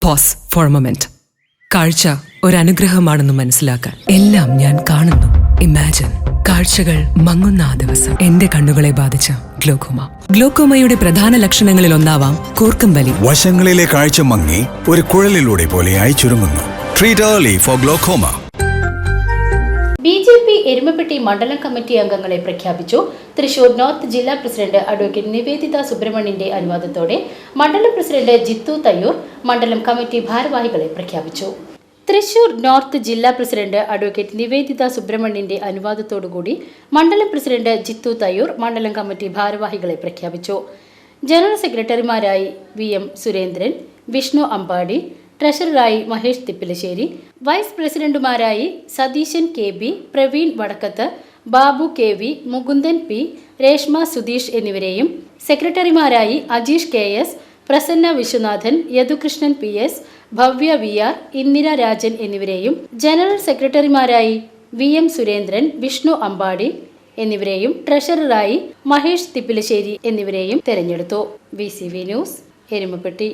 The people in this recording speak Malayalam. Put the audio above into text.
Pose four A moment. കാഴ്ച ഒരനുഗ്രഹമാണെന്ന് മനസ്സിലാക്കാൻ എല്ലാം ഞാൻ കാണുന്നു. ഇമാജിൻ, കാഴ്ചകൾ മങ്ങുന്ന ആ ദിവസം എന്റെ കണ്ണുകളെ ബാധിച്ച ഗ്ലോക്കോമ. ഗ്ലോക്കോമയുടെ പ്രധാന ലക്ഷണങ്ങളിൽ ഒന്നാവാം കൂർക്കം വലി. വശങ്ങളിലെ കാഴ്ച മങ്ങി ഒരു കുഴലിലൂടെ പോലെയായി ചുരുങ്ങുന്നു. Treat early for glaucoma. BJP. Erumapetty മണ്ഡലം കമ്മിറ്റി അംഗങ്ങളെ പ്രഖ്യാപിച്ചു. തൃശൂർ നോർത്ത് ജില്ലാ പ്രസിഡന്റ് അഡ്വക്കേറ്റ് നിവേദിത സുബ്രഹ്മണ്യന്റെ അനുവാദത്തോടെ മണ്ഡലം പ്രസിഡന്റ് ജിത്തു തയ്യൂർ മണ്ഡലം കമ്മിറ്റി ഭാരവാഹികളെ പ്രഖ്യാപിച്ചു. തൃശൂർ നോർത്ത് ജില്ലാ പ്രസിഡന്റ് അഡ്വക്കേറ്റ് നിവേദിത സുബ്രഹ്മണ്യന്റെ അനുവാദത്തോടുകൂടി മണ്ഡലം പ്രസിഡന്റ് ജിത്തു തയ്യൂർ മണ്ഡലം കമ്മിറ്റി ഭാരവാഹികളെ പ്രഖ്യാപിച്ചു. ജനറൽ സെക്രട്ടറിമാരായി വി.എം. സുരേന്ദ്രൻ, വിഷ്ണു അമ്പാടി, ട്രഷററായി മഹേഷ് തിപ്പിലശ്ശേരി, വൈസ് പ്രസിഡന്റുമാരായി Satheesan K B., Praveen Vadakkath, Babu K V., Mukundan P., Reshma Sudheesh എന്നിവരെയും സെക്രട്ടറിമാരായി Ajeesh KS., Prasanna Viswanathan, Yadukrishnan P S., Bhavya V R., Indira Rajan എന്നിവരെയും ജനറൽ സെക്രട്ടറിമാരായി വി.എം. സുരേന്ദ്രൻ, വിഷ്ണു അമ്പാടി എന്നിവരെയും ട്രഷററായി മഹേഷ് തിപ്പിലശ്ശേരി എന്നിവരെയും തെരഞ്ഞെടുത്തു. VCV news, Erumapetty.